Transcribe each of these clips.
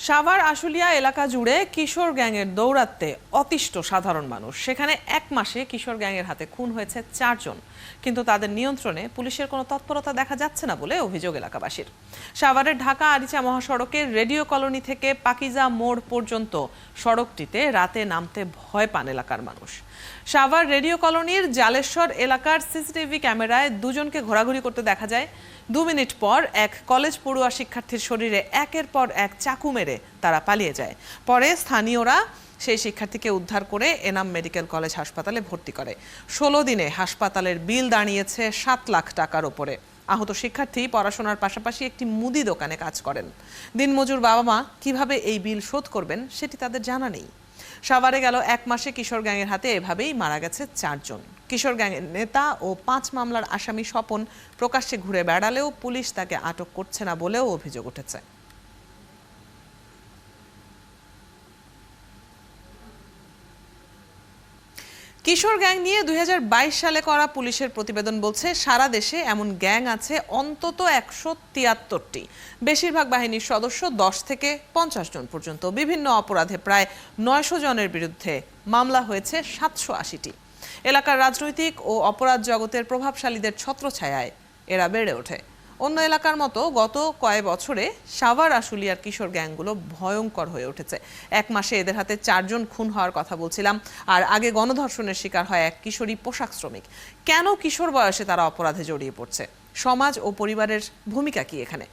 সাভার আশুলিয়া এলাকা জুড়ে কিশোর গ্যাংয়ের দৌরাত্ম্যে অতিষ্ঠ সাধারণ মানুষ। সেখানে এক মাসে কিশোর গ্যাংয়ের হাতে খুন হয়েছে 4 জন, কিন্তু তাদের নিয়ন্ত্রণে পুলিশের কোনো তৎপরতা দেখা যাচ্ছে না বলে অভিযোগ এলাকাবাসীর। সাভারের ঢাকা আরিচা মহাসড়কের রেডিও কলোনি থেকে পাকিজা মোড় পর্যন্ত সড়কটিতে রাতে নামতে ভয় পান এলাকার মানুষ। সাভার রেডিও কলোনির জালেশ্বর এলাকার সিসিটিভি ক্যামেরায় দুজনকে ঘোরাঘুরি করতে দেখা যায়। 2 মিনিট পর এক কলেজ পড়ুয়া শিক্ষার্থীর শরীরে একের পর এক চাকু মেরে তারা পালিয়ে যায়। পরে স্থানীয়রা সেই শিক্ষার্থীকে উদ্ধার করে এনাম মেডিকেল কলেজ হাসপাতালে ভর্তি করে। 16 দিনে হাসপাতালের বিল দাঁড়িয়েছে 7 লাখ টাকার ওপরে। আহত শিক্ষার্থী পড়াশোনার পাশাপাশি একটি মুদি দোকানে কাজ করেন। দিনমজুর বাবা মা কিভাবে এই বিল শোধ করবেন সেটি তাদের জানা নেই। সাভারে গেল এক মাসে কিশোর গ্যাংয়ের হাতে এভাবেই মারা গেছে 4 জন। কিশোর গ্যাংয়ের নেতা ও 5 মামলার আসামি স্বপন প্রকাশ্যে ঘুরে বেড়ালেও পুলিশ তাকে আটক করছে না বলেও অভিযোগ উঠেছে। কিশোর গ্যাং নিয়ে 2022 সালে করা পুলিশের প্রতিবেদন বলছে সারা দেশে এমন গ্যাং আছে অন্তত 173টি। বেশিরভাগ বাহিনীর সদস্য 10 থেকে 50 জন পর্যন্ত। বিভিন্ন অপরাধে প্রায় 900 জনের বিরুদ্ধে মামলা হয়েছে 780টি। এলাকার রাজনৈতিক ও অপরাধ জগতের প্রভাবশালীদের ছত্রছায়ায় এরা বেড়ে ওঠে। অন্য এলাকার মতো গত কয়েক বছরে সাভার আশুলিয়ার কিশোর গ্যাংগুলো ভয়ঙ্কর হয়ে উঠেছে। এক মাসে এদের হাতে 4 জন খুন হওয়ার কথা বলছিলাম, আর আগে গণধর্ষণের শিকার হয় এক কিশোরী পোশাক শ্রমিক। কেন কিশোর বয়সে তারা অপরাধে জড়িয়ে পড়ছে? সমাজ ও পরিবারের ভূমিকা কি এখানে?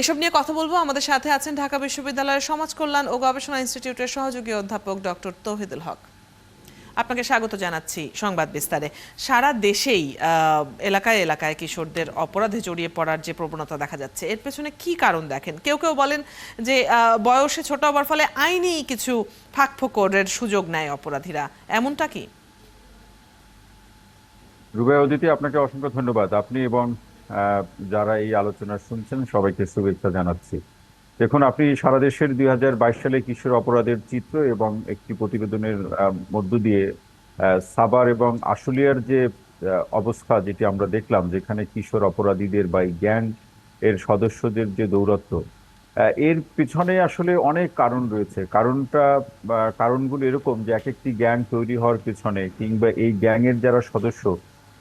এসব নিয়ে কথা বলবো। আমাদের সাথে আছেন ঢাকা বিশ্ববিদ্যালয়ের সমাজ কল্যাণ ও গবেষণা ইনস্টিটিউটের সহযোগী অধ্যাপক ডক্টর তৌহিদুল হক। আপনাকে স্বাগত জানাচ্ছি সংবাদ বিস্তারে। সারা দেশেই এলাকায় এলাকায় কিশোরদের অপরাধে জড়িয়ে পড়ার যে প্রবণতা দেখা যাচ্ছে, এর পেছনে কি কারণ দেখেন? কেউ কেউ বলেন যে বয়সে ছোট হওয়ার ফলে আইনি কিছু ফাঁকফোকরের সুযোগ নেয় অপরাধীরা, এমনটা কি? রুবাই অদিতি, আপনাকে অসংখ্য ধন্যবাদ। আপনি এবং যারা এই আলোচনা শুনছেন সবাইকে শুভেচ্ছা জানাচ্ছি। দেখুন, আপনি সারা দেশের 2022 সালে কিশোর অপরাধের চিত্র এবং একটি প্রতিবেদনের মধ্য দিয়ে সাভার এবং আশুলিয়ার যে অবস্থা, যেটি আমরা দেখলাম, যেখানে কিশোর অপরাধীদের বা গ্যাং এর সদস্যদের যে দৌরাত্ম্য, এর পিছনে আসলে অনেক কারণ রয়েছে। কারণগুলো এরকম যে এক একটি গ্যাং তৈরি হওয়ার পিছনে কিংবা এই গ্যাং এর যারা সদস্য,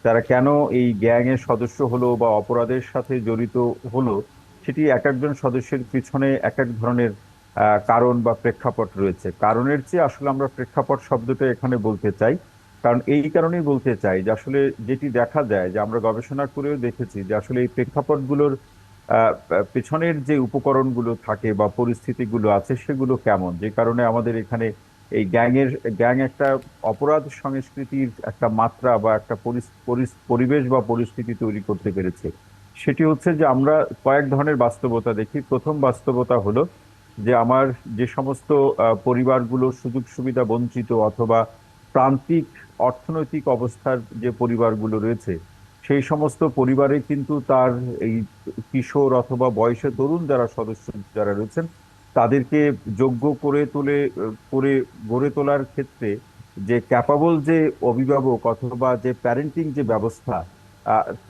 তারা কেন এই গ্যাং এর সদস্য হলো বা অপরাধের সাথে জড়িত হলো, সেটি এক একজন সদস্যের পিছনে এক এক ধরনের কারণ বা প্রেক্ষাপট রয়েছে। কারণের চেয়ে আসলে আমরা প্রেক্ষাপট শব্দটা এখানে বলতে চাই। কারণ এই কারণেই বলতে চাই যে আসলে যেটি দেখা যায়, যে আমরা গবেষণা করেও দেখেছি যে আসলে এই প্রেক্ষাপটগুলোর পেছনের যে উপকরণগুলো থাকে বা পরিস্থিতিগুলো আছে সেগুলো কেমন, যে কারণে আমাদের এখানে এই গ্যাং একটা অপরাধ সংস্কৃতির একটা মাত্রা বা একটা পরিবেশ বা পরিস্থিতি তৈরি করতে পেরেছে। সেটি হচ্ছে যে আমরা কয়েক ধরনের বাস্তবতা দেখি। প্রথম বাস্তবতা হলো যে আমার যে সমস্ত পরিবারগুলো সুযোগ সুবিধা বঞ্চিত অথবা প্রান্তিক অর্থনৈতিক অবস্থার যে পরিবারগুলো রয়েছে, সেই সমস্ত পরিবারে কিন্তু তার এই কিশোর অথবা বয়সে তরুণ যারা সদস্য যারা রয়েছেন, তাদেরকে যোগ্য করে গড়ে তোলার ক্ষেত্রে যে ক্যাপাবল যে অভিভাবক অথবা যে প্যারেন্টিং যে ব্যবস্থা,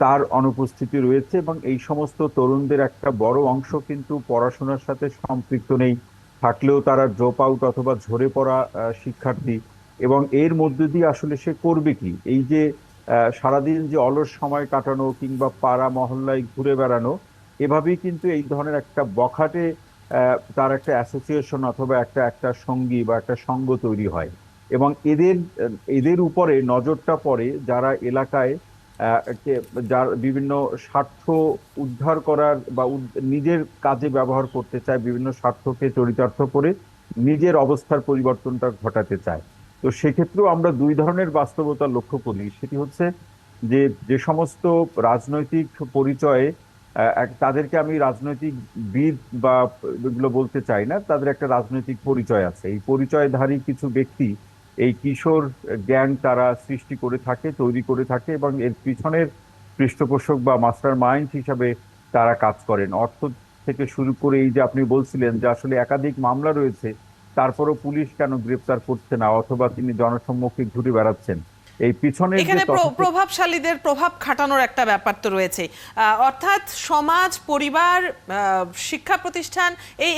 তার অনুপস্থিতি রয়েছে। এবং এই সমস্ত তরুণদের একটা বড় অংশ কিন্তু পড়াশোনার সাথে সম্পৃক্ত নেই, থাকলেও তারা ড্রপ আউট অথবা ঝরে পড়া শিক্ষার্থী। এবং এর মধ্যে দিয়ে আসলে সে করবে কি? এই যে সারাদিন যে অলস সময় কাটানো কিংবা পাড়া মহল্লায় ঘুরে বেড়ানো, এভাবেই কিন্তু এই ধরনের একটা বখাটে তার একটা অ্যাসোসিয়েশন অথবা একটা একটা সঙ্গী বা একটা সঙ্গ তৈরি হয়। এবং এদের এদের উপরে নজরটা পড়ে যারা এলাকায় যার বিভিন্ন স্বার্থ উদ্ধার করার বা নিজের কাজে ব্যবহার করতে চায়, বিভিন্ন স্বার্থকে চরিতার্থ করে নিজের অবস্থার পরিবর্তনটা ঘটাতে চায়। তো সেক্ষেত্রেও আমরা দুই ধরনের বাস্তবতা লক্ষ্য করি। সেটি হচ্ছে যে যে সমস্ত রাজনৈতিক পরিচয়ে তাদেরকে আমি রাজনৈতিক বিদ বা এগুলো বলতে চাই না, তাদের একটা রাজনৈতিক পরিচয় আছে। এই পরিচয়ধারী কিছু ব্যক্তি এই কিশোর গ্যাং তারা সৃষ্টি করে থাকে, তৈরি করে থাকে, এবং এর পিছনের পৃষ্ঠপোষক বা মাস্টার মাইন্ড হিসাবে তারা কাজ করেন। অর্থ থেকে শুরু করে, এই যে আপনি বলছিলেন যে আসলে একাধিক মামলা রয়েছে, তারপরও পুলিশ কেন গ্রেপ্তার করছে না অথবা তিনি জনসম্মুখে ঘুরে বেড়াচ্ছেন, এই পিছনের যে এখানে প্রভাবশালীদের প্রভাব খাটানোর একটা ব্যাপার তো রয়েছে, অর্থাৎ সমাজ, পরিবার, শিক্ষা প্রতিষ্ঠান,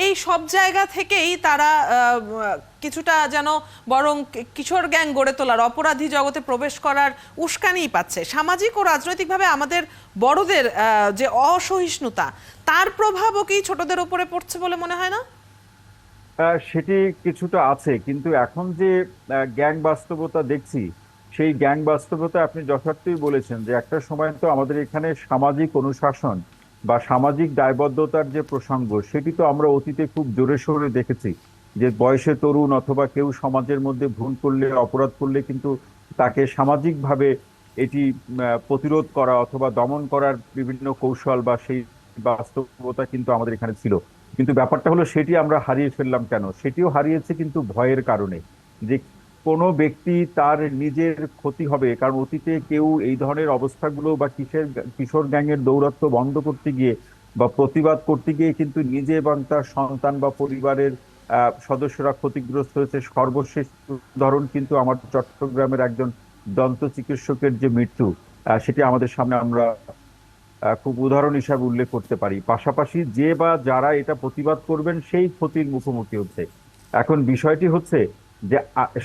এই সব জায়গা থেকেই তারা কিছুটা যেন বরং কিশোর গ্যাং গড়ে তোলার, অপরাধী জগতে প্রবেশ করার উস্কানিই পাচ্ছে। সামাজিক ও রাজনৈতিকভাবে আমাদের বড়দের যে অসহিষ্ণুতা, তার প্রভাবও কি ছোটদের উপরে পড়ছে বলে মনে হয় না? সেটি কিছুটা আছে, কিন্তু এখন যে গ্যাং বাস্তবতা দেখছি, সেই গ্যাং বাস্তবতা আপনি যথার্থই বলেছেন যে একটা সময় তো আমাদের এখানে সামাজিক অনুশাসন বা সামাজিক দায়বদ্ধতার যে প্রসঙ্গ, সেটি তো আমরা অতীতে খুব জোরে সোরে দেখেছি। যে বয়সে তরুণ অথবা কেউ সমাজের মধ্যে ভুল করলে, অপরাধ করলে কিন্তু তাকে সামাজিকভাবে এটি প্রতিরোধ করা অথবা দমন করার বিভিন্ন কৌশল বা সেই বাস্তবতা কিন্তু আমাদের এখানে ছিল। কিন্তু ব্যাপারটা হলো সেটি আমরা হারিয়ে ফেললাম কেন? সেটিও হারিয়েছে কিন্তু ভয়ের কারণে, যে কোনো ব্যক্তি তার নিজের ক্ষতি হবে, কারণ অতীতে কেউ এই ধরনের অবস্থাগুলো বা কিশোর গ্যাংয়ের দৌরাত্ম্য বন্ধ করতে গিয়ে বা প্রতিবাদ করতে গিয়ে কিন্তু নিজে এবং তার সন্তান বা পরিবারের সদস্যরা ক্ষতিগ্রস্ত হয়েছে। সর্বশেষ উদাহরণ কিন্তু আমার চট্টগ্রামের একজন দন্ত চিকিৎসকের যে মৃত্যু, সেটি আমাদের সামনে আমরা খুব উদাহরণ হিসাবে উল্লেখ করতে পারি। পাশাপাশি যে বা যারা এটা প্রতিবাদ করবেন সেই ক্ষতির মুখোমুখি হচ্ছে। এখন বিষয়টি হচ্ছে যে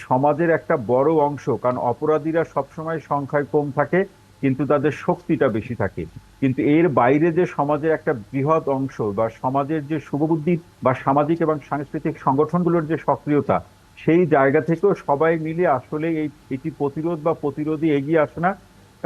সমাজের একটা বড় অংশ, কারণ অপরাধীরা সবসময় সংখ্যায় কম থাকে কিন্তু তাদের শক্তিটা বেশি থাকে, কিন্তু এর বাইরে যে সমাজের একটা বৃহৎ অংশ বা সমাজের যে শুভবুদ্ধি বা সামাজিক এবং সাংস্কৃতিক সংগঠনগুলোর যে সক্রিয়তা, সেই জায়গা থেকেও সবাই মিলে আসলে এটি প্রতিরোধ বা প্রতিরোধী এগিয়ে আসে না।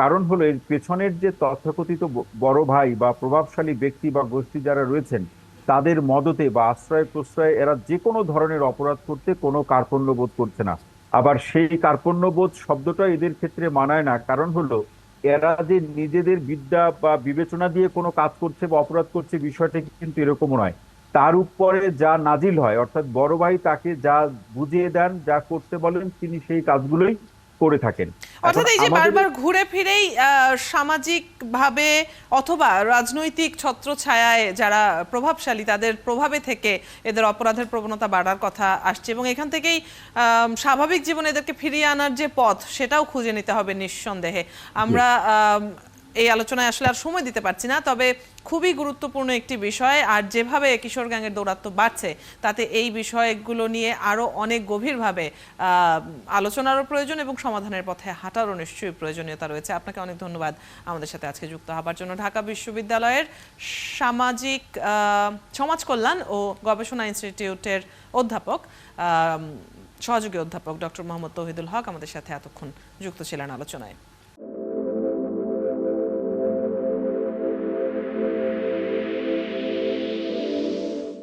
কারণ হলো এর পেছনের যে তথাকথিত বড় ভাই বা প্রভাবশালী ব্যক্তি বা গোষ্ঠী যারা রয়েছেন, তাদের মদতে বা আশ্রয় প্রশ্রয়ে এরা যে কোনো ধরনের অপরাধ করতে কোনো কার্পণ্য বোধ করছে না। আবার সেই কার্পণ্য বোধ শব্দটা এদের ক্ষেত্রে মানায় না, কারণ হলো এরা যে নিজেদের বিদ্যা বা বিবেচনা দিয়ে কোনো কাজ করছে বা অপরাধ করছে, বিষয়টা কিন্তু এরকম নয়। তার উপরে যা নাজিল হয়, অর্থাৎ বড় ভাই তাকে যা বুঝিয়ে দেন, যা করতে বলেন, তিনি সেই কাজগুলোই করে থাকেন। এখন অর্থাৎ এই যে আমাদের বারবার ঘুরে ফিরেই সামাজিক ভাবে অথবা রাজনৈতিক ছত্রছায়ায় যারা প্রভাবশালী, তাদের প্রভাবে থেকে এদের অপরাধের প্রবণতা বাড়ার কথা আসছে, এবং এখান থেকেই স্বাভাবিক জীবনে এদেরকে ফিরিয়ে আনার যে পথ, সেটাও খুঁজে নিতে হবে নিঃসন্দেহে। আমরা এই আলোচনায় আসলে আর সময় দিতে পারছি না, তবে খুবই গুরুত্বপূর্ণ একটি বিষয়। আর যেভাবে কিশোর গ্যাংয়ের দৌরাত্ম্য বাড়ছে, তাতে এই বিষয়গুলো নিয়ে আরো অনেক গভীরভাবে আলোচনারও প্রয়োজন এবং সমাধানের পথে হাঁটারও নিশ্চয়ই প্রয়োজনীয়তা রয়েছে। আপনাকে অনেক ধন্যবাদ আমাদের সাথে আজকে যুক্ত হবার জন্য। ঢাকা বিশ্ববিদ্যালয়ের সামাজিক সমাজ কল্যাণ ও গবেষণা ইনস্টিটিউটের অধ্যাপক, সহযোগী অধ্যাপক ডক্টর মোহাম্মদ তৌহিদুল হক আমাদের সাথে এতক্ষণ যুক্ত ছিলেন আলোচনায়।